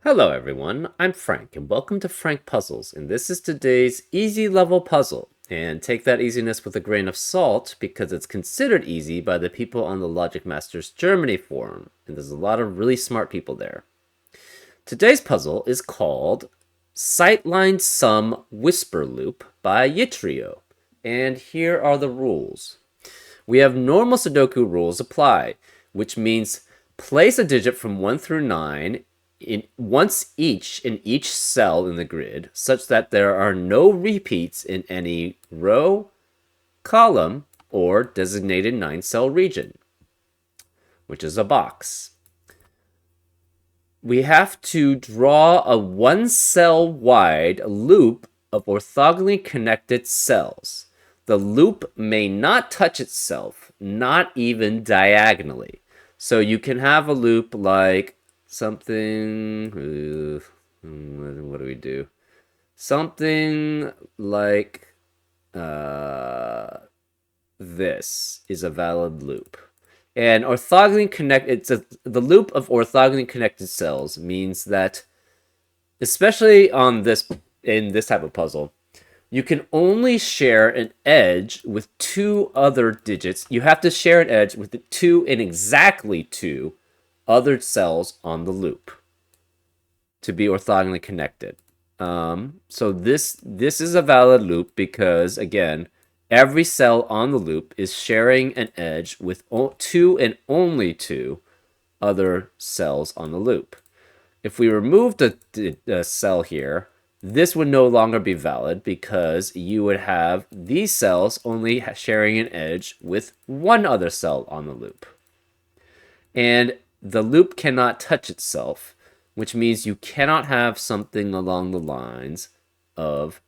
Hello everyone, I'm Frank and welcome to Frank Puzzles, and this is today's easy level puzzle. And take that easiness with a grain of salt because it's considered easy by the people on the Logic Masters Germany forum, and there's a lot of really smart people there. Today's puzzle is called Sightline Sum Whisper Loop by Yitrio, and here are the rules. We have normal Sudoku rules apply, which means place a digit from 1 through 9 once each in each cell in the grid, such that there are no repeats in any row, column, or designated 9-cell region, which is a box. We have to draw a 1-cell wide loop of orthogonally connected cells. The loop may not touch itself, not even diagonally. So you can have a loop like something, what do we do? Something like this is a valid loop. And orthogonally the loop of orthogonally connected cells means that, especially in this type of puzzle, you can only share an edge with two other digits. You have to share an edge with exactly two other cells on the loop to be orthogonally connected. So this is a valid loop because, again, every cell on the loop is sharing an edge with two and only two other cells on the loop. If we remove the cell here, this would no longer be valid because you would have these cells only sharing an edge with one other cell on the loop. And the loop cannot touch itself, which means you cannot have something along the lines of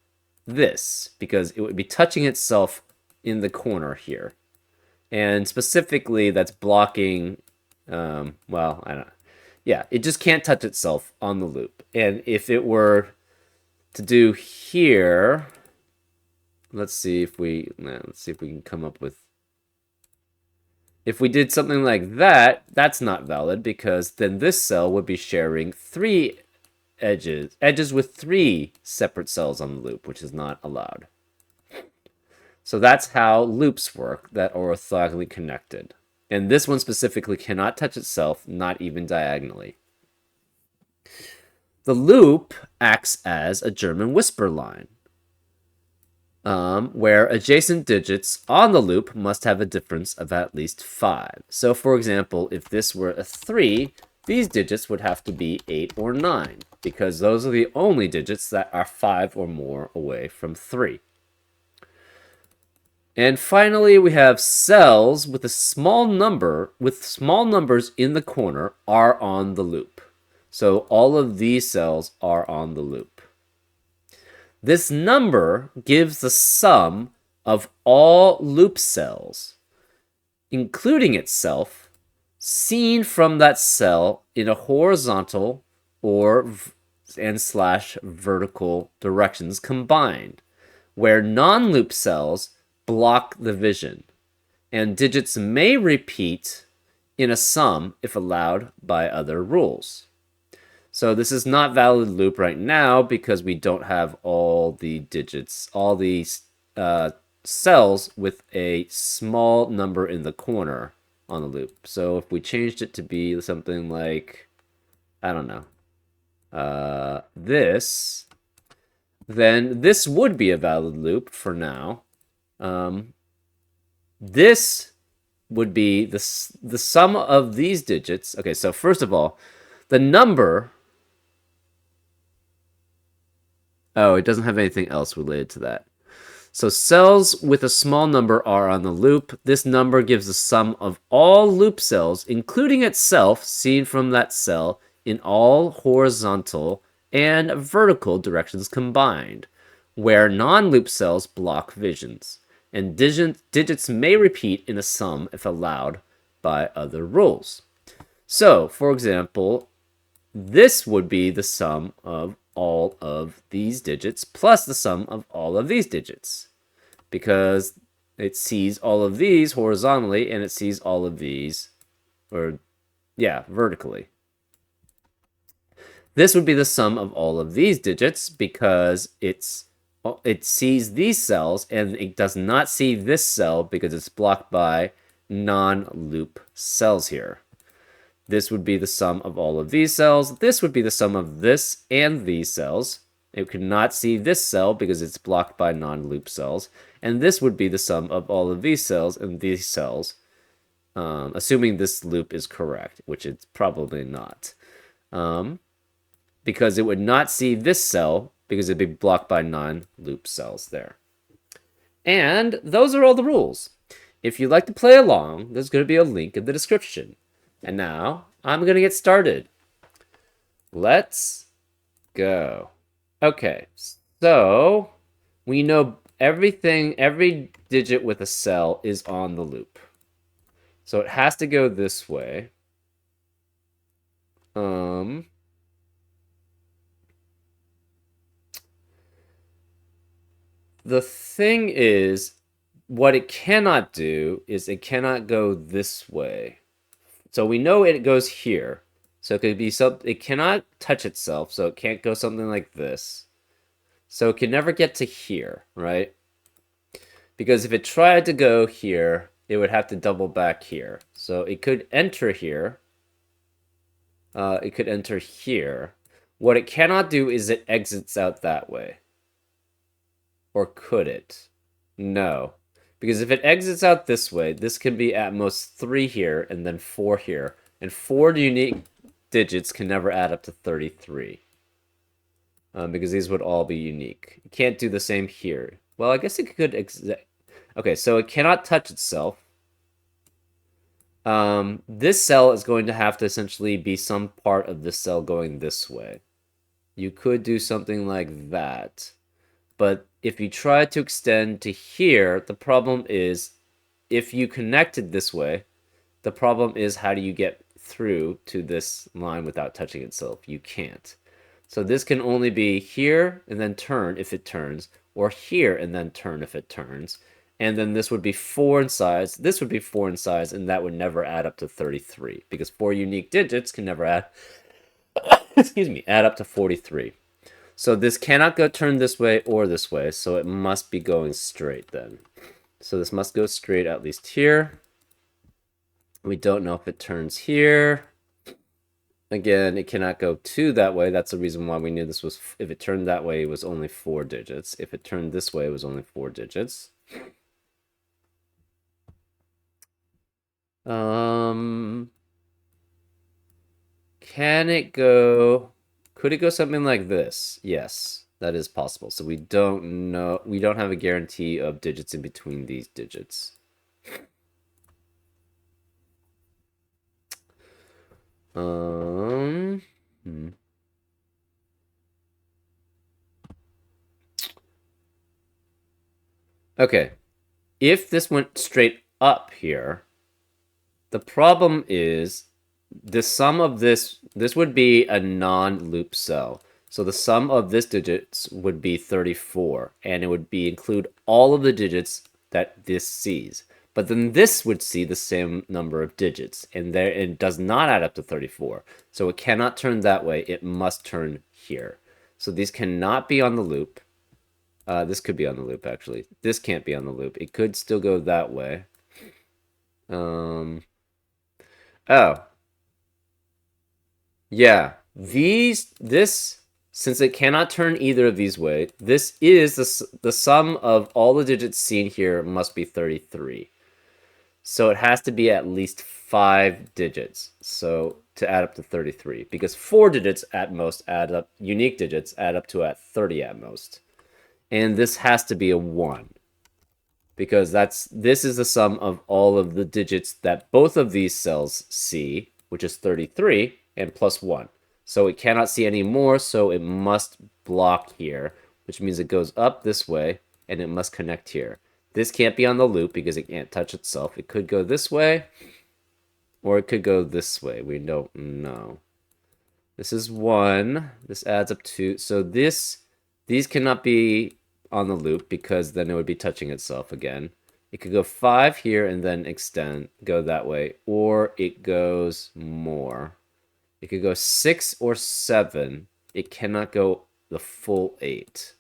this, because it would be touching itself in the corner here. And specifically, that's blocking, well, I don't know. Yeah, it just can't touch itself on the loop. And if it were to do here, let's see if we can come up with. If we did something like that, that's not valid because then this cell would be sharing three edges with three separate cells on the loop, which is not allowed. So that's how loops work that are orthogonally connected. And this one specifically cannot touch itself, not even diagonally. The loop acts as a German whisper line, where adjacent digits on the loop must have a difference of at least 5. So, for example, if this were a 3, these digits would have to be 8 or 9, because those are the only digits that are 5 or more away from 3. And finally, we have cells with small numbers in the corner are on the loop. So all of these cells are on the loop. This number gives the sum of all loop cells, including itself, seen from that cell in a horizontal and / vertical directions combined, where non-loop cells block the vision, and digits may repeat in a sum if allowed by other rules. So this is not valid loop right now because we don't have all the digits, all these cells with a small number in the corner on the loop. So if we changed it to be something like, I don't know, this, then this would be a valid loop for now. This would be the sum of these digits. Okay, so first of all, the number. Oh, it doesn't have anything else related to that. So cells with a small number are on the loop. This number gives the sum of all loop cells, including itself, seen from that cell in all horizontal and vertical directions combined, where non-loop cells block visions, and digits may repeat in a sum if allowed by other rules. So, for example, this would be the sum of all of these digits plus the sum of all of these digits, because it sees all of these horizontally and it sees all of these, vertically. This would be the sum of all of these digits because it sees these cells and it does not see this cell because it's blocked by non-loop cells here. This would be the sum of all of these cells. This would be the sum of this and these cells. It could not see this cell because it's blocked by non-loop cells. And this would be the sum of all of these cells and these cells, assuming this loop is correct, which it's probably not. Because it would not see this cell because it'd be blocked by non-loop cells there. And those are all the rules. If you'd like to play along, there's going to be a link in the description. And now, I'm going to get started. Let's go. Okay, so we know every digit with a cell is on the loop. So it has to go this way. The thing is, what it cannot do is it cannot go this way. So we know it goes here. So it could be it cannot touch itself, so it can't go something like this. So it can never get to here, right? Because if it tried to go here, it would have to double back here. So it could enter here. It could enter here. What it cannot do is it exits out that way. Or could it? No. Because if it exits out this way, this can be at most 3 here and then 4 here. And 4 unique digits can never add up to 33. Because these would all be unique. It can't do the same here. Well, I guess it could... Okay, so it cannot touch itself. This cell is going to have to essentially be some part of this cell going this way. You could do something like that. But if you try to extend to here, the problem is if you connected this way, the problem is how do you get through to this line without touching itself? You can't. So this can only be here and then turn if it turns, or here and then turn if it turns. And then this would be 4 in size, this would be 4 in size, and that would never add up to 33, because 4 unique digits can never add, excuse me, add up to 43. So this cannot go turn this way or this way, so it must be going straight then. So this must go straight at least here. We don't know if it turns here. Again, it cannot go 2 that way. That's the reason why we knew this was, if it turned that way, it was only 4 digits. If it turned this way, it was only 4 digits. Can it go... Could it go something like this? Yes, that is possible. So we don't know. We don't have a guarantee of digits in between these digits. Okay. If this went straight up here, the problem is the sum of this would be a non-loop cell. So the sum of this digits would be 34, and it would include all of the digits that this sees. But then this would see the same number of digits, and there it does not add up to 34. So it cannot turn that way, it must turn here. So these cannot be on the loop. This could be on the loop, actually. This can't be on the loop. It could still go that way. Oh. Yeah, since it cannot turn either of these way, this is the sum of all the digits seen here must be 33. So it has to be at least 5 digits, so to add up to 33, because 4 digits at most unique digits add up to at 30 at most. And this has to be a 1, because this is the sum of all of the digits that both of these cells see, which is 33, and plus 1. So it cannot see any more, so it must block here, which means it goes up this way, and it must connect here. This can't be on the loop because it can't touch itself. It could go this way, or it could go this way. We don't know. This is 1. This adds up to... So these cannot be on the loop because then it would be touching itself again. It could go 5 here and then extend, go that way, or it goes more. It could go 6 or 7. It cannot go the full 8.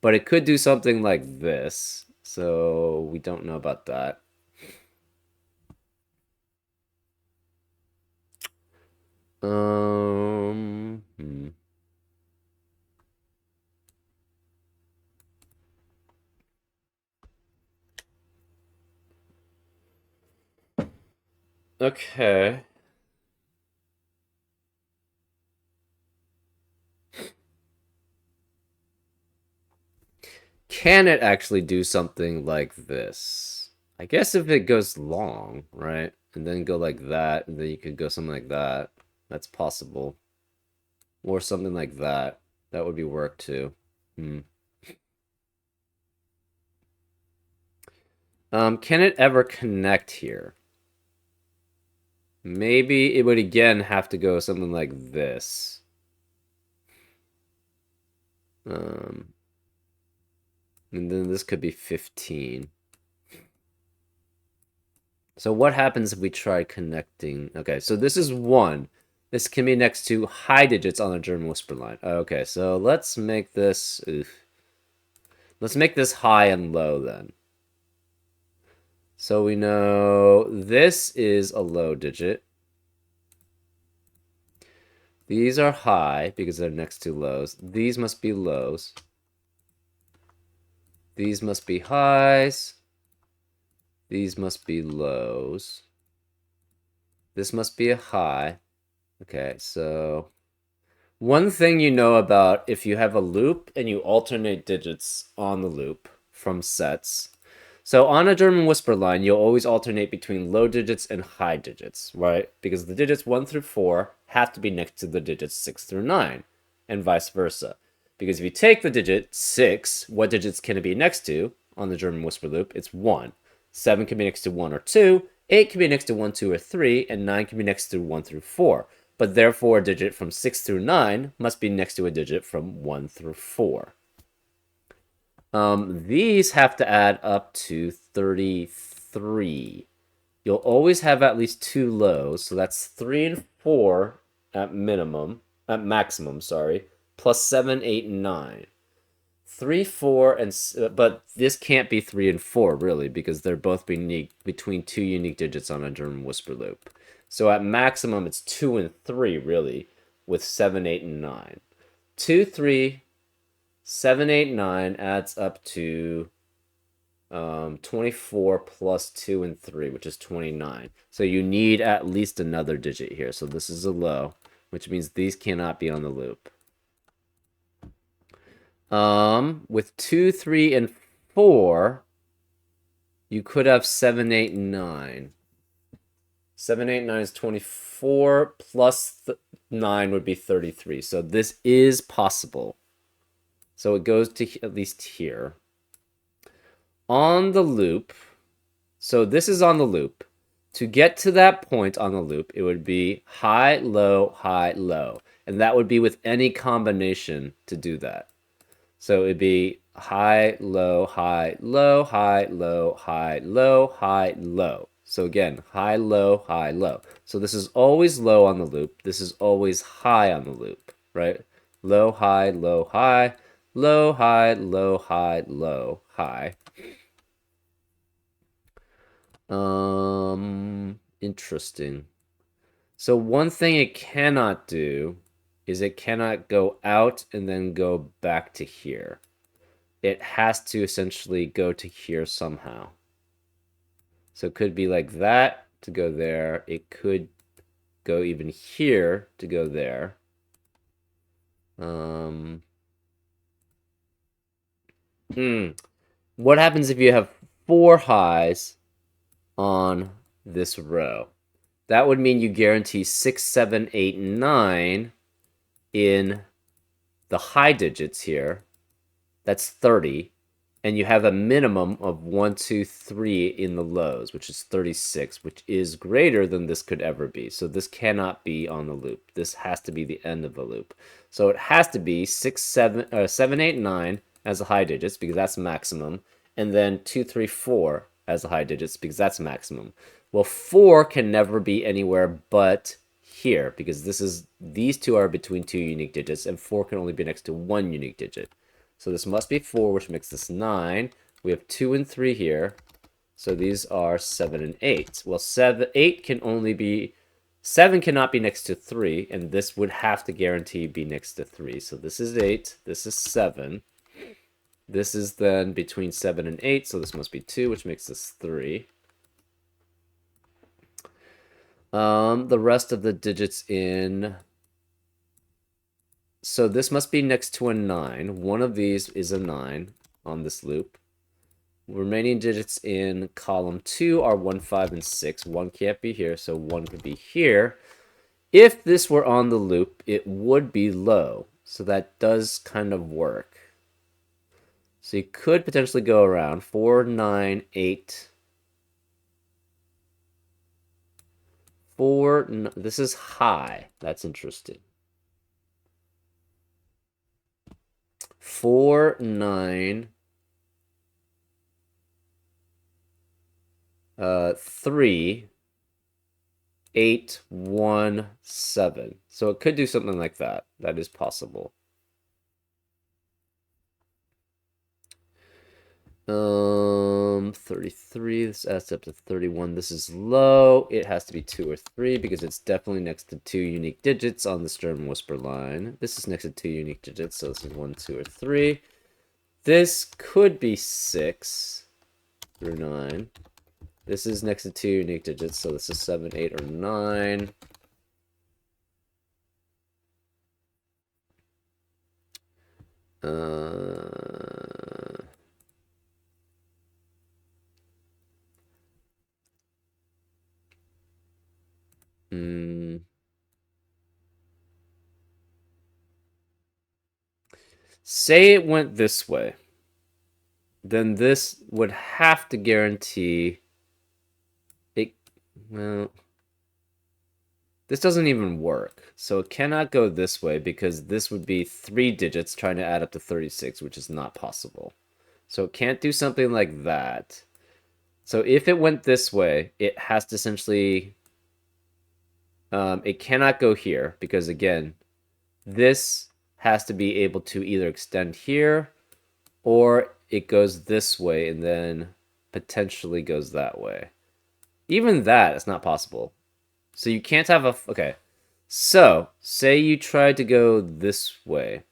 But it could do something like this. So we don't know about that. Hmm. Okay. Can it actually do something like this? I guess if it goes long, right? And then go like that, and then you could go something like that. That's possible. Or something like that. That would be work too. Hmm. Can it ever connect here? Maybe it would again have to go something like this. Um, and then this could be 15. So what happens if we try connecting? Okay, so this is 1. This can be next to high digits on the German whisper line. Okay, so let's make this... Let's make this high and low then. So we know this is a low digit. These are high because they're next to lows. These must be lows. These must be highs. These must be lows. This must be a high. Okay, so one thing you know about if you have a loop and you alternate digits on the loop from sets. So on a German whisper line, you'll always alternate between low digits and high digits, right? Because the digits 1 through 4 have to be next to the digits 6 through 9, and vice versa. Because if you take the digit 6, what digits can it be next to on the German whisper loop? It's 1. 7 can be next to 1 or 2, 8 can be next to 1, 2, or 3, and 9 can be next to 1 through 4. But therefore, a digit from 6 through 9 must be next to a digit from 1 through 4. These have to add up to 33. You'll always have at least 2 lows, so that's 3 and 4 at maximum, sorry, plus 7, 8, and 9. 3, 4, but this can't be 3 and 4 really because they're both unique between 2 unique digits on a German whisper loop. So at maximum it's 2 and 3 really with 7, 8, and 9. 2, 3, 7, 8, 9 adds up to 24 plus 2 and 3, which is 29. So you need at least another digit here. So this is a low, which means these cannot be on the loop. With 2, 3, and 4, you could have 7, 8, and 9. 7, 8, 9 is 24, plus 9 would be 33. So this is possible. So it goes to at least here. On the loop, so this is on the loop. To get to that point on the loop, it would be high, low, and that would be with any combination to do that. So it'd be high, low, high, low, high, low, high, low, high, low. So again, high, low, high, low. So this is always low on the loop. This is always high on the loop, right? Low, high, low, high, low, high, low, high, low, high. Interesting. So one thing it cannot do is it cannot go out and then go back to here. It has to essentially go to here somehow. So it could be like that to go there. It could go even here to go there. What happens if you have 4 highs on this row? That would mean you guarantee 6, 7, 8, 9 in the high digits here. That's 30. And you have a minimum of 1, 2, 3 in the lows, which is 36, which is greater than this could ever be. So this cannot be on the loop. This has to be the end of the loop. So it has to be 7, 8, 9 as the high digits because that's maximum. And then 2, 3, 4 as the high digits because that's maximum. Well, 4 can never be anywhere but here because these two are between two unique digits and 4 can only be next to one unique digit. So this must be 4, which makes this 9. We have 2 and 3 here. So these are 7 and 8. Well, 8 can only be 7 cannot be next to 3, and this would have to guarantee be next to 3. So this is 8, this is 7. This is then between 7 and 8, so this must be 2, which makes this 3. The rest of the digits in... So this must be next to a 9. One of these is a 9 on this loop. Remaining digits in column 2 are 1, 5, and 6. 1 can't be here, so 1 could be here. If this were on the loop, it would be low. So that does kind of work. So you could potentially go around 4, 9, 8. 4, this is high. That's interesting. 4, 9, 3, 8, 1, 7. So it could do something like that. That is possible. 33, this adds up to 31. This is low. It has to be 2 or 3 because it's definitely next to 2 unique digits on the Stern Whisper line. This is next to 2 unique digits, so this is 1, 2, or 3. This could be 6 through 9. This is next to 2 unique digits, so this is 7, 8, or 9. Say it went this way. Then this would have to guarantee it. Well, this doesn't even work. So it cannot go this way because this would be 3 digits trying to add up to 36, which is not possible. So it can't do something like that. So if it went this way, it has to essentially... it cannot go here because, again, this has to be able to either extend here or it goes this way and then potentially goes that way. Even that is not possible. So you can't have a... Okay. So, say you tried to go this way.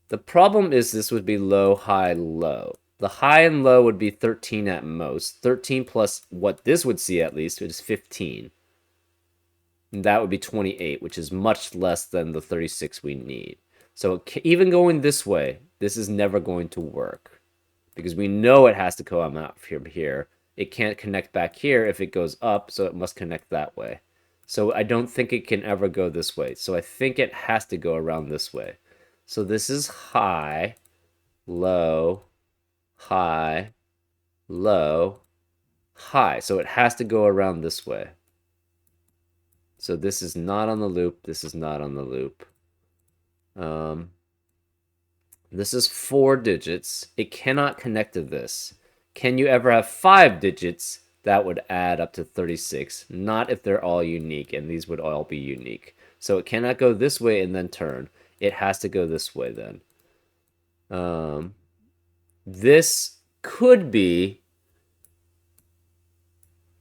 The problem is this would be low, high, low. The high and low would be 13 at most. 13 plus what this would see at least is 15. And that would be 28, which is much less than the 36 we need. So even going this way, this is never going to work. Because we know it has to come out from here. It can't connect back here if it goes up, so it must connect that way. So I don't think it can ever go this way. So I think it has to go around this way. So this is high, low, high, low, high. So it has to go around this way. So this is not on the loop. This is not on the loop. This is 4 digits. It cannot connect to this. Can you ever have 5 digits that would add up to 36? Not if they're all unique, and these would all be unique. So it cannot go this way and then turn. It has to go this way then. This could be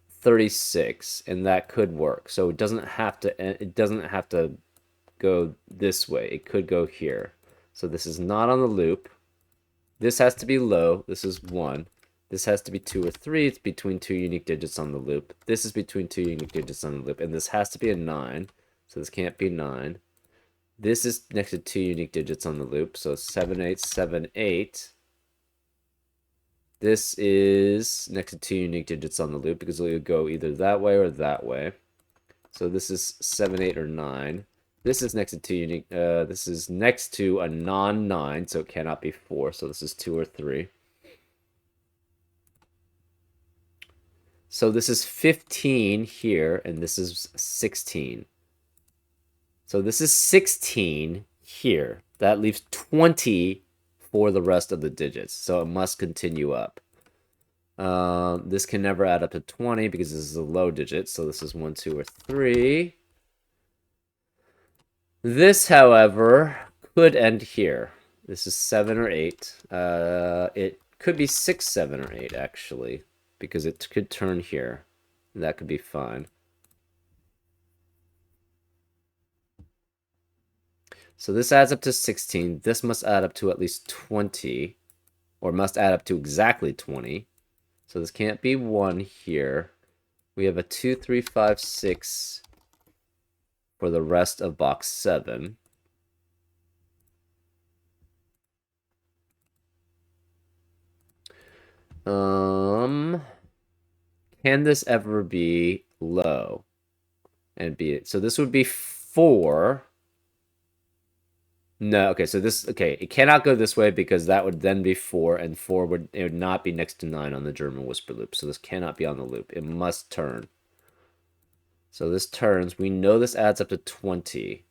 36, and that could work. So it doesn't have to go this way. It could go here. So this is not on the loop. This has to be low. This is 1. This has to be 2 or 3. It's between 2 unique digits on the loop. This is between 2 unique digits on the loop. And this has to be a 9. So this can't be 9. This is next to 2 unique digits on the loop. So 7, 8, 7, 8. This is next to 2 unique digits on the loop because it will go either that way or that way. So this is 7, 8, or 9. This is next to 2 unique. This is next to a non-9, so it cannot be 4. So this is 2 or 3. So this is 15 here, and this is 16. So this is 16 here. That leaves 20 for the rest of the digits. So it must continue up. This can never add up to 20 because this is a low digit. So this is 1, 2, or 3. This, however, could end here. This is 7 or 8. It could be 6, 7, or 8, actually, because it could turn here. That could be fine. So this adds up to 16. This must add up to at least 20, or must add up to exactly 20. So this can't be 1 here. We have a 2, 3, 5, 6 for the rest of box 7. Can this ever be low and be it? So this would be 4. No, okay, so this, okay, it cannot go this way because that would then be 4, and 4 would, it would not be next to 9 on the German whisper loop. So this cannot be on the loop. It must turn. So this turns. We know this adds up to 20.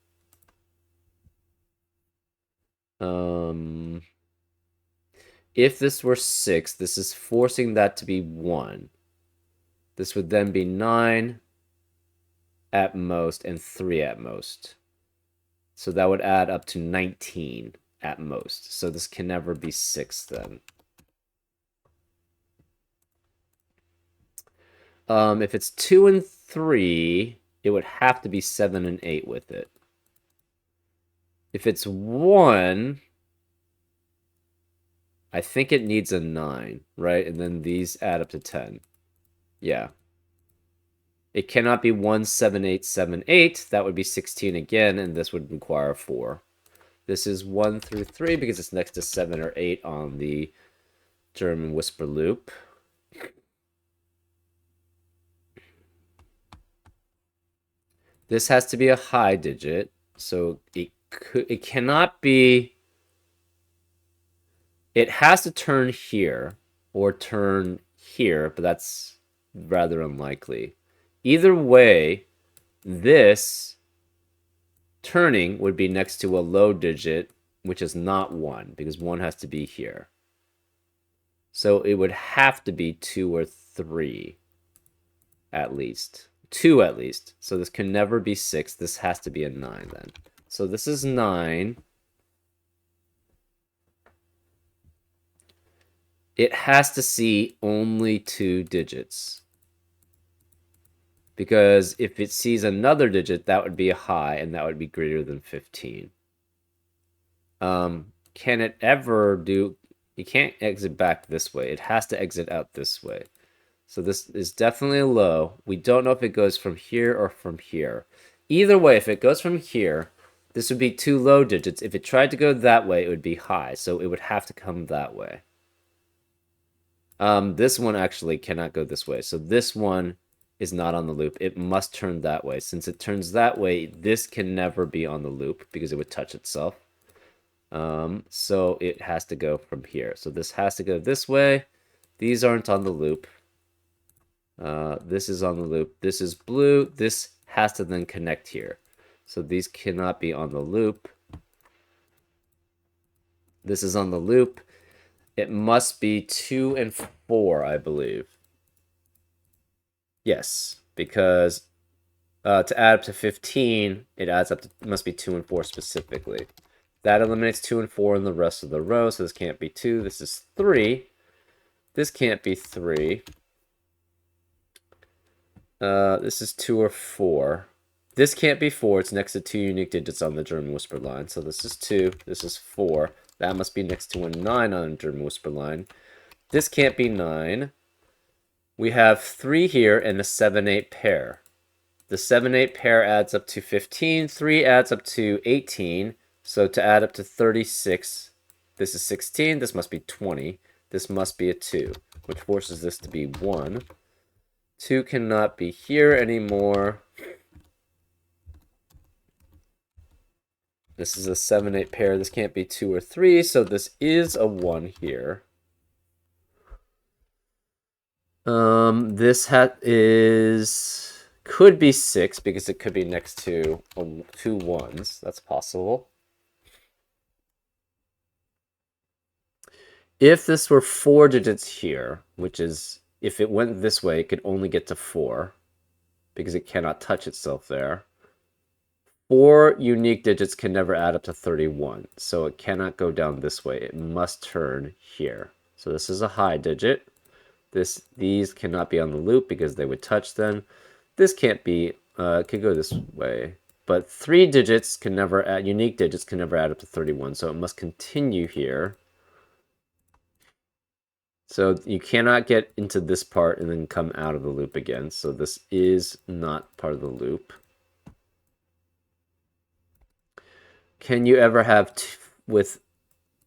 If this were 6, this is forcing that to be 1. This would then be 9 at most and 3 at most. So that would add up to 19 at most. So this can never be 6 then. If it's 2 and 3, it would have to be 7 and 8 with it. If it's 1, I think it needs a 9, right? And then these add up to 10. Yeah. It cannot be 1, 7, 8, 7, 8. That would be 16 again, and this would require 4. This is 1 through 3 because it's next to 7 or 8 on the German whisper loop. This has to be a high digit, so it cannot be. It has to turn here or turn here, but that's rather unlikely. Either way, this turning would be next to a low digit, which is not 1, because 1 has to be here. So it would have to be 2 or 3 at least. 2 at least. So this can never be 6. This has to be a 9 then. So this is 9. It has to see only 2 digits. Because if it sees another digit, that would be a high, and that would be greater than 15. Can it ever do... You can't exit back this way. It has to exit out this way. So this is definitely a low. We don't know if it goes from here or from here. Either way, if it goes from here, this would be 2 low digits. If it tried to go that way, it would be high. So it would have to come that way. This one actually cannot go this way. So this one is not on the loop. It must turn that way. Since it turns that way, this can never be on the loop because it would touch itself. So it has to go from here. So this has to go this way. These aren't on the loop. This is on the loop. This is blue. This has to then connect here. So these cannot be on the loop. This is on the loop. It must be 2 and 4, I believe. Yes, because to add up to 15, it adds up to, it must be 2 and 4 specifically. That eliminates 2 and 4 in the rest of the row, so this can't be 2. This is 3. This can't be 3. This is 2 or 4. This can't be 4. It's next to 2 unique digits on the German whisper line. So this is 2. This is 4. That must be next to a 9 on the German whisper line. This can't be 9. We have 3 here and a 7-8 pair. The 7-8 pair adds up to 15. 3 adds up to 18. So to add up to 36, this is 16. This must be 20. This must be a 2, which forces this to be 1. 2 cannot be here anymore. This is a 7-8 pair. This can't be 2 or 3, so this is a 1 here. This hat could be 6 because it could be next to 2 1s. That's possible. If this were 4 digits here, which is, if it went this way, it could only get to 4 because it cannot touch itself there. 4 unique digits can never add up to 31, so it cannot go down this way. It must turn here. So this is a high digit. These cannot be on the loop because they would touch then. This can't be, it could go this way. But 3 digits can never add, unique digits can never add up to 31, so it must continue here. So you cannot get into this part and then come out of the loop again. So this is not part of the loop. Can you ever have with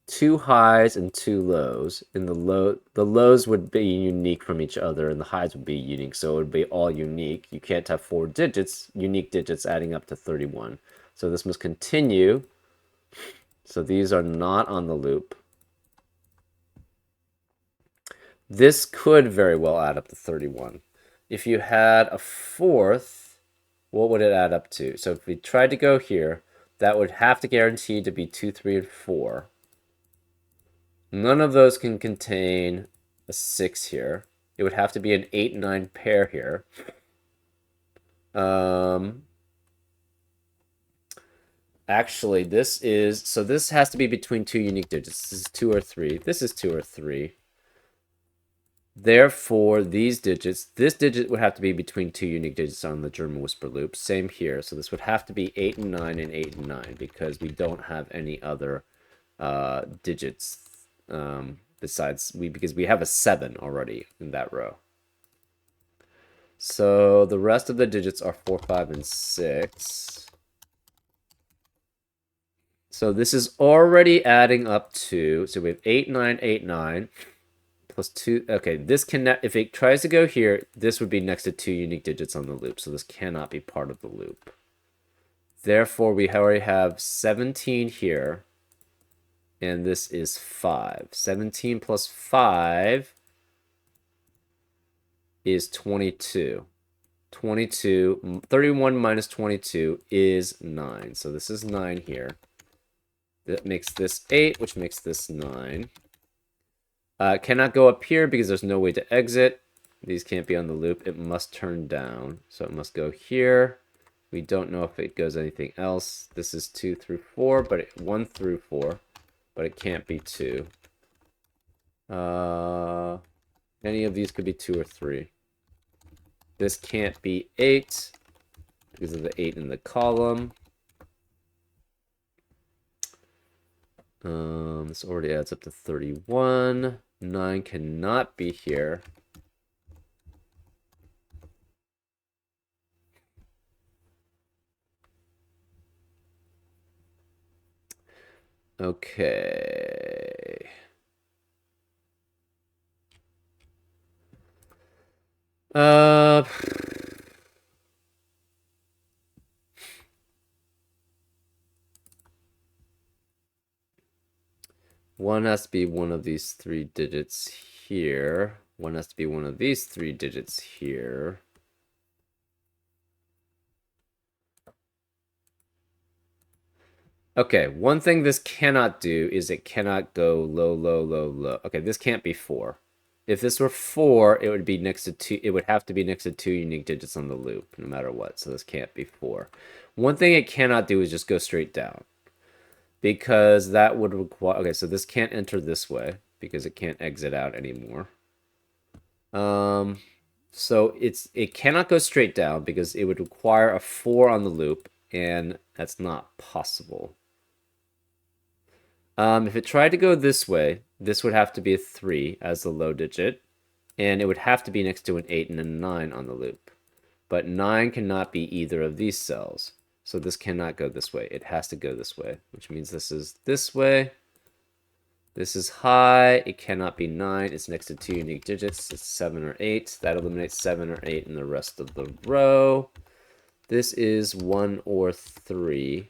2 highs and 2 lows? And the lows would be unique from each other, and the highs would be unique. So it would be all unique. You can't have 4 digits, unique digits, adding up to 31. So this must continue. So these are not on the loop. This could very well add up to 31. If you had a fourth, what would it add up to? So if we tried to go here, that would have to guarantee to be 2, 3, and 4. None of those can contain a 6 here. It would have to be an 8, 9 pair here. Actually, this has to be between 2 unique digits. This is 2 or 3. This is 2 or 3. Therefore, this digit would have to be between 2 unique digits on the German whisper loop. Same here. So this would have to be 8 and 9 and 8 and 9 because we don't have any other digits because we have a 7 already in that row. So the rest of the digits are 4, 5, and 6. So this is already adding up to, so we have 8, 9, 8, 9. Plus 2. Okay, this cannot, if it tries to go here, this would be next to 2 unique digits on the loop, so this cannot be part of the loop. Therefore, we already have 17 here, and this is 5. 17 plus 5 is 22. 31 minus 22 is 9, so this is 9 here. That makes this 8, which makes this 9. Cannot go up here because there's no way to exit. These can't be on the loop. It must turn down. So it must go here. We don't know if it goes anything else. This is 2 through 4, but 1 through 4. But it can't be 2. Any of these could be 2 or 3. This can't be 8 because of the 8 in the column. This already adds up to 31. 9 cannot be here. Okay. One has to be one of these 3 digits here. One has to be one of these 3 digits here. Okay, one thing this cannot do is it cannot go low, low, low, low. Okay, this can't be 4. If this were 4, it would be next to 2. It would have to be next to 2 unique digits on the loop, no matter what. So this can't be 4. One thing it cannot do is just go straight down. Because that would require... Okay, so this can't enter this way because it can't exit out anymore. So it cannot go straight down because it would require a 4 on the loop, and that's not possible. If it tried to go this way, this would have to be a 3 as the low digit, and it would have to be next to an 8 and a 9 on the loop. But 9 cannot be either of these cells. So this cannot go this way. It has to go this way, which means this is this way. This is high. It cannot be 9. It's next to 2 unique digits. It's 7 or 8. That eliminates 7 or 8 in the rest of the row. This is 1 or 3.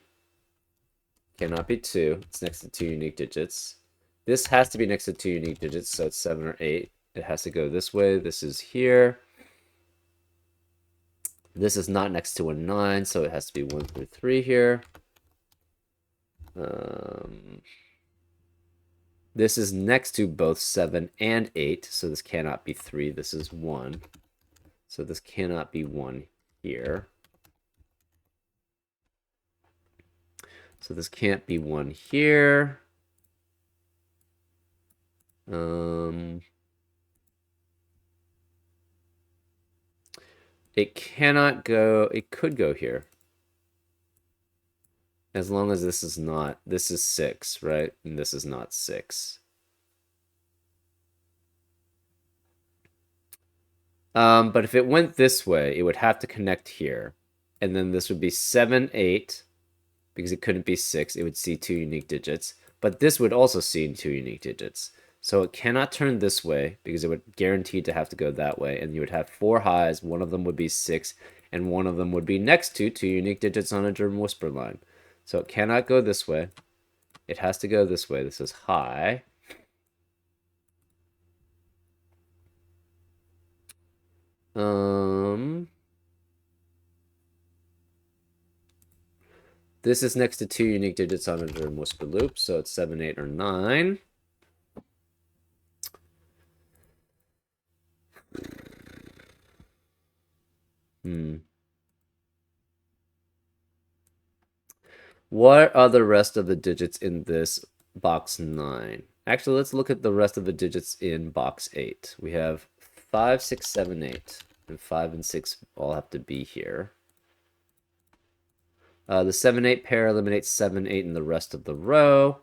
Cannot be 2. It's next to 2 unique digits. This has to be next to 2 unique digits, so it's 7 or 8. It has to go this way. This is here. This is not next to a 9, so it has to be 1 through 3 here. This is next to both 7 and 8, so this cannot be 3. This is 1. So this cannot be 1 here. So this can't be 1 here. It cannot go, it could go here. As long as this is not, this is 6, right? And this is not 6. But if it went this way, it would have to connect here. And then this would be 7, 8, because it couldn't be 6. It would see 2 unique digits. But this would also see 2 unique digits. So it cannot turn this way, because it would guarantee to have to go that way. And you would have 4 highs. One of them would be 6, and one of them would be next to 2 unique digits on a German whisper line. So it cannot go this way. It has to go this way. This is high. This is next to 2 unique digits on a German whisper loop, so it's 7, 8, or 9. What are the rest of the digits in this box 9? Actually, let's look at the rest of the digits in box 8. We have 5, 6, 7, 8. And 5 and 6 all have to be here. The 7, 8 pair eliminates 7, 8 in the rest of the row.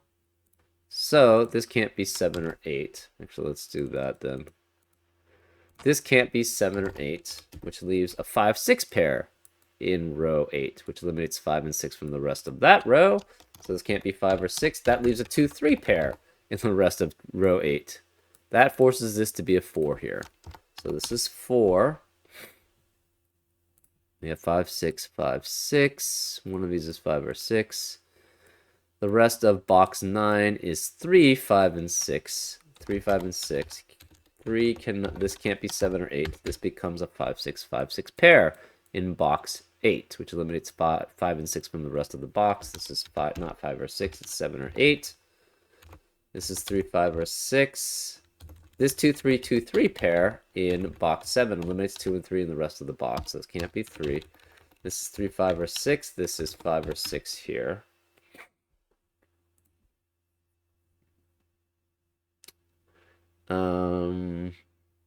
So this can't be 7 or 8. Actually, let's do that then. This can't be 7 or 8, which leaves a 5, 6 pair in row 8, which eliminates 5 and 6 from the rest of that row. So this can't be 5 or 6. That leaves a 2, 3 pair in the rest of row 8. That forces this to be a 4 here. So this is 4. We have 5, 6, 5, 6. One of these is 5 or 6. The rest of box 9 is 3, 5, and 6. 3, 5, and 6. This can't be 7 or 8. This becomes a 5, 6, 5, 6 pair in box 8, which eliminates 5 and 6 from the rest of the box. This is not 5 or 6, it's 7 or 8. This is 3, 5, or 6. This 2, 3, 2, 3 pair in box 7 eliminates 2 and 3 in the rest of the box. This can't be 3. This is 3, 5, or 6. This is 5 or 6 here.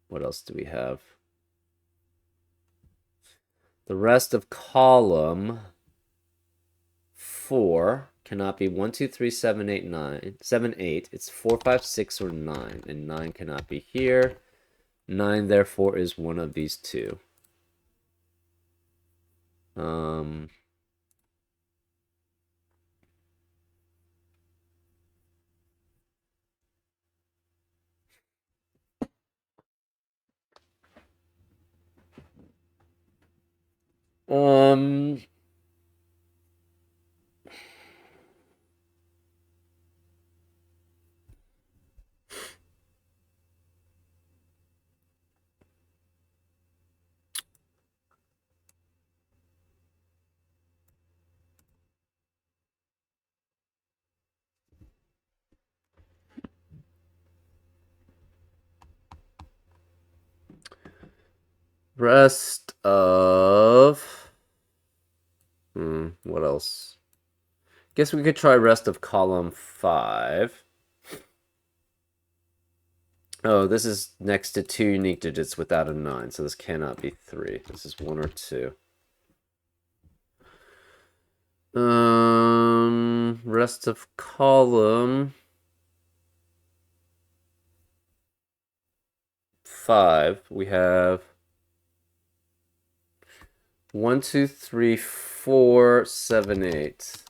What else do we have? The rest of column 4 cannot be 1, 2, 3, 7, 8, 9. 7, 8. It's 4, 5, 6, or 9. And 9 cannot be here. 9, therefore, is one of these two. Rest of... what else? Guess we could try rest of column 5. Oh, this is next to 2 unique digits without a 9, so this cannot be 3. This is 1 or 2. Rest of column 5. We have 1, 2, 3, 4, 7, 8.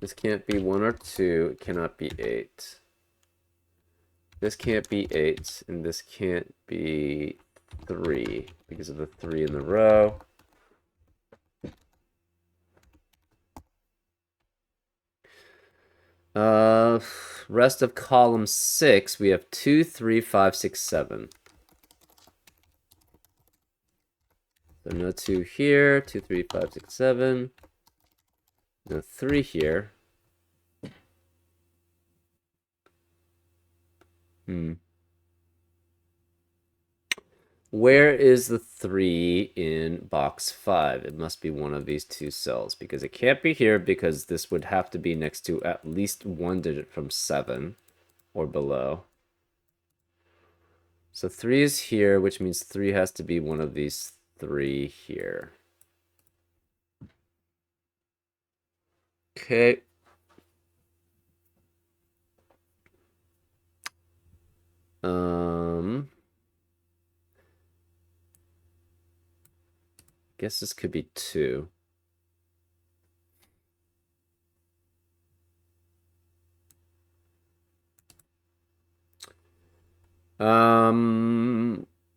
This can't be 1 or 2. It cannot be 8. This can't be 8, and this can't be 3 because of the 3 in the row. Rest of column 6, we have 2, 3, 5, 6, 7. So no 2 here, 2, 3, 5, 6, 7. No 3 here. Where is the 3 in box 5? It must be one of these two cells because it can't be here because this would have to be next to at least one digit from 7 or below. So 3 is here, which means 3 has to be one of these 3 here. Okay. Guess this could be 2.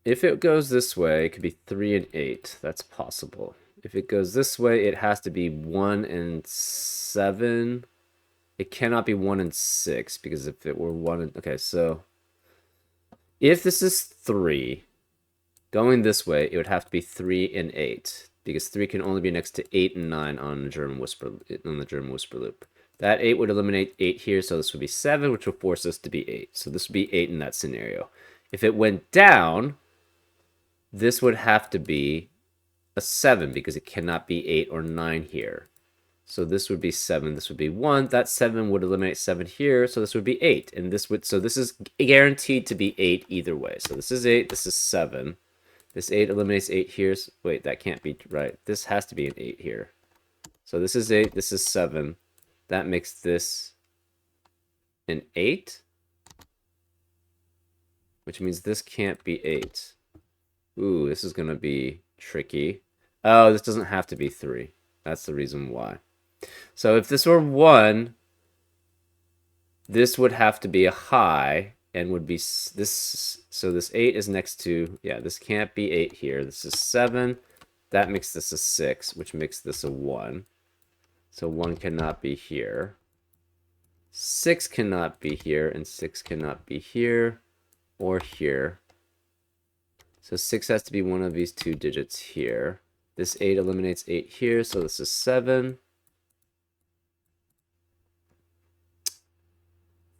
If it goes this way, it could be 3 and 8. That's possible. If it goes this way, it has to be 1 and 7. It cannot be 1 and 6 because if it were 1 and... Okay, so if this is 3, going this way, it would have to be 3 and 8 because 3 can only be next to 8 and 9 on the German whisper loop. That 8 would eliminate 8 here, so this would be 7, which would force us to be 8. So this would be 8 in that scenario. If it went down, this would have to be a 7 because it cannot be 8 or 9 here. So this would be 7, this would be 1. That 7 would eliminate 7 here, so this would be 8. And this would, so this is guaranteed to be 8 either way. So this is 8, this is 7. This 8 eliminates 8 here. Wait, that can't be right. This has to be an 8 here. So this is 8, this is 7. That makes this an 8. Which means this can't be 8. Ooh, this is going to be tricky. Oh, this doesn't have to be 3. That's the reason why. So if this were 1, this would have to be a high and would be this. So this 8 is next to, yeah, this can't be 8 here. This is 7. That makes this a 6, which makes this a 1. So 1 cannot be here. 6 cannot be here, and 6 cannot be here or here. So 6 has to be one of these two digits here. This 8 eliminates 8 here, so this is 7.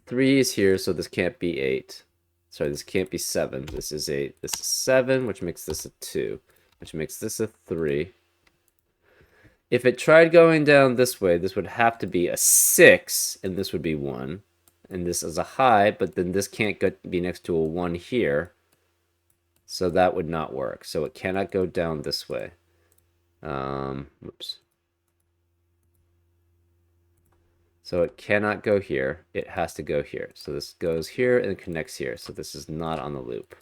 3 is here, so this can't be 8. Sorry, this can't be 7. This is 8. This is 7, which makes this a 2, which makes this a 3. If it tried going down this way, this would have to be a 6, and this would be 1. And this is a high, but then this can't be next to a 1 here. So that would not work. So it cannot go down this way. Oops. So it cannot go here. It has to go here. So this goes here and connects here. So this is not on the loop.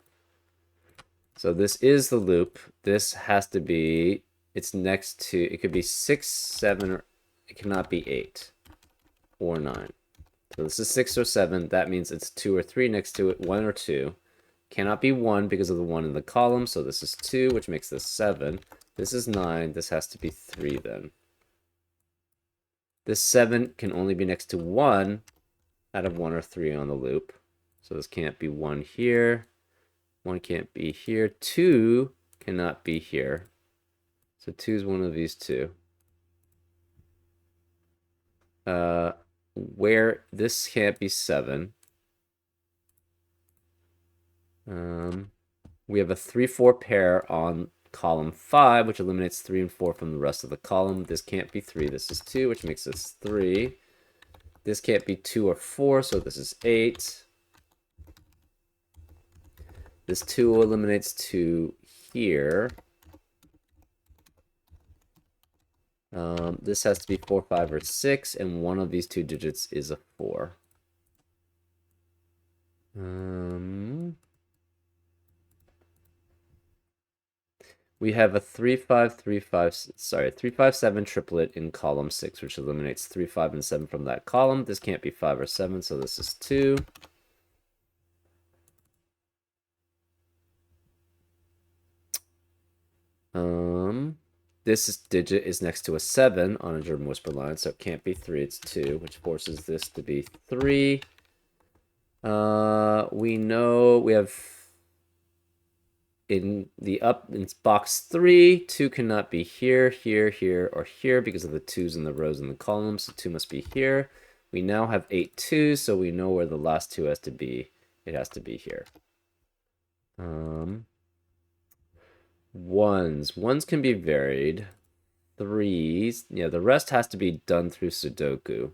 So this is the loop. This has to be, it's next to, it could be 6, 7, or it cannot be 8 or 9. So this is 6 or 7. That means it's 2 or 3 next to it, 1 or 2. Cannot be 1 because of the 1 in the column. So this is 2, which makes this 7. This is 9. This has to be 3 then. This 7 can only be next to 1 out of 1 or 3 on the loop. So this can't be 1 here. 1 can't be here. 2 cannot be here. So 2 is one of these two. Where this can't be 7. We have a 3-4 pair on column 5, which eliminates 3 and 4 from the rest of the column. This can't be 3. This is 2, which makes this 3. This can't be 2 or 4, so this is 8. This 2 eliminates 2 here. This has to be 4, 5, or 6, and one of these two digits is a 4. We have a 3, 5, 3, 5, sorry, 3, 5, 7 triplet in column 6, which eliminates 3, 5, and 7 from that column. This can't be 5 or 7, so this is 2. This digit is next to a 7 on a German whisper line, so it can't be 3, it's 2, which forces this to be 3. We know we have in box 3, 2 cannot be here, here, here, or here because of the 2's in the rows and the columns, so 2 must be here. We now have 8 2's, so we know where the last 2 has to be. It has to be here. Ones. Ones can be varied. Threes. Yeah, the rest has to be done through Sudoku.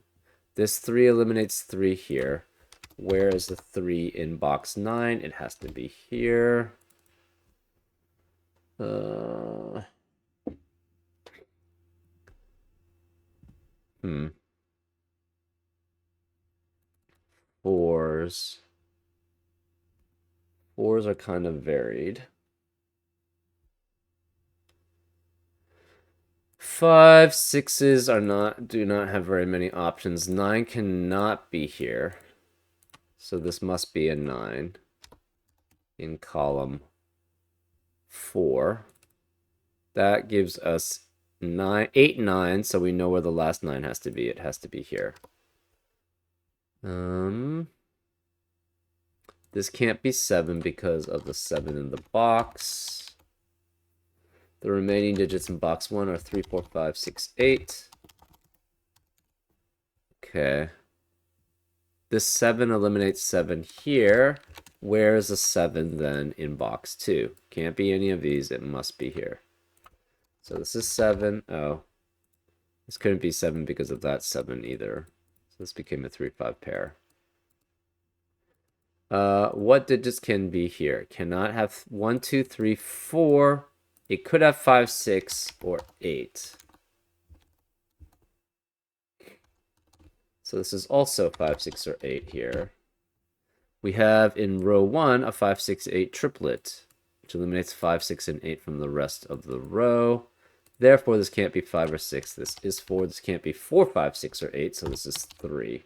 This 3 eliminates 3 here. Where is the 3 in box 9? It has to be here. Hmm. Fours. Fours are kind of varied. Five, sixes do not have very many options. 9 cannot be here. So this must be a 9 in column 4. That gives us 9, 8, 9, so we know where the last 9 has to be. It has to be here. This can't be 7 because of the 7 in the box. The remaining digits in box 1 are 3, 4, 5, 6, 8. Okay. This 7 eliminates 7 here. Where is the 7 then in box 2? Can't be any of these. It must be here. So this is 7. Oh. This couldn't be 7 because of that 7 either. So this became a 3, 5 pair. What digits can be here? Cannot have 1, 2, 3, 4. It could have 5, 6, or 8. So this is also 5, 6, or 8 here. We have in row 1 a 5, 6, 8 triplet, which eliminates 5, 6, and 8 from the rest of the row. Therefore, this can't be 5 or 6. This is 4. This can't be 4, 5, 6, or 8, so this is 3.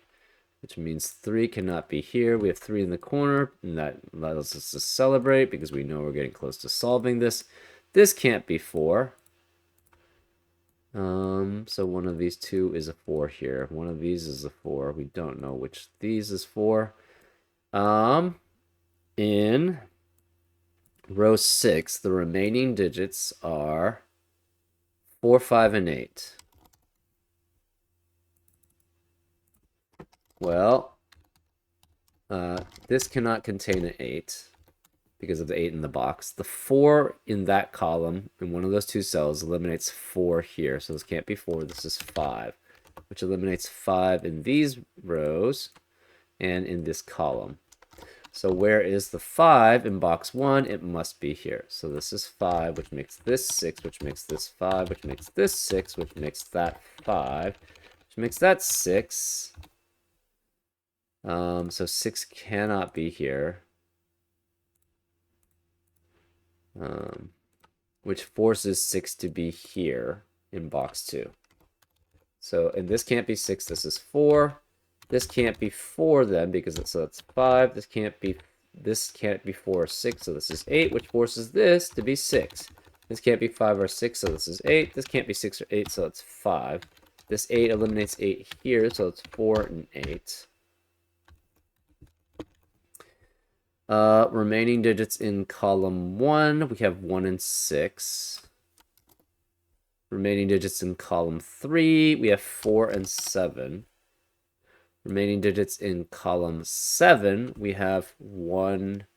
Which means 3 cannot be here. We have 3 in the corner, and that allows us to celebrate because we know we're getting close to solving this. This can't be 4. So one of these two is a 4 here. One of these is a 4. We don't know which these is 4. In row 6, the remaining digits are 4, 5, and 8. Well, this cannot contain an 8 because of the 8 in the box. The 4 in that column, in one of those two cells, eliminates 4 here. So this can't be 4. This is 5, which eliminates 5 in these rows and in this column. So where is the 5 in box 1? It must be here. So this is 5, which makes this 6, which makes this 5, which makes this 6, which makes that 5, which makes that 6. So 6 cannot be here. Which forces 6 to be here in box 2. So, and this can't be 6, this is 4. This can't be 4 then, because so that's 5. This can't be 4 or 6, so this is 8, which forces this to be 6. This can't be 5 or 6, so this is 8. This can't be 6 or 8, so it's 5. This 8 eliminates 8 here, so it's 4 and 8. Remaining digits in column 1, we have 1 and 6. Remaining digits in column 3, we have 4 and 7. Remaining digits in column 7, we have 1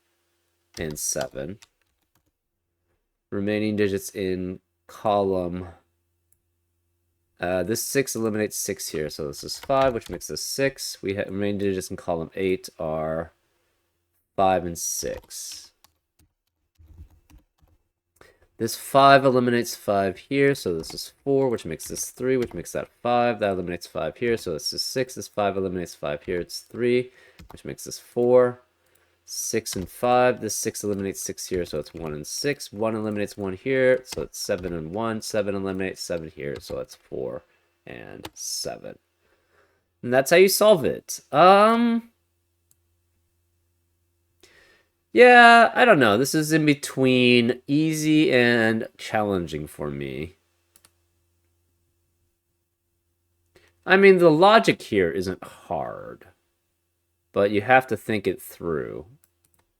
and 7. Remaining digits in column... this 6 eliminates 6 here, so this is 5, which makes this 6. We have remaining digits in column 8 are 5 and 6. This 5 eliminates 5 here, so this is 4, which makes this 3, which makes that 5. That eliminates 5 here, so this is 6. This 5 eliminates 5 here, it's 3, which makes this 4. 6 and 5. This 6 eliminates 6 here, so it's 1 and 6. 1 eliminates 1 here, so it's 7 and 1. 7 eliminates 7 here, so it's 4 and 7. And that's how you solve it. Yeah, I don't know. This is in between easy and challenging for me. I mean, the logic here isn't hard, but you have to think it through.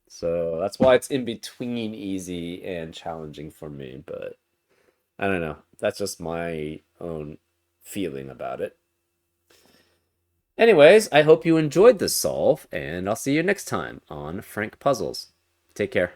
So that's why it's in between easy and challenging for me, but I don't know. That's just my own feeling about it. Anyways, I hope you enjoyed this solve, and I'll see you next time on Frank Puzzles. Take care.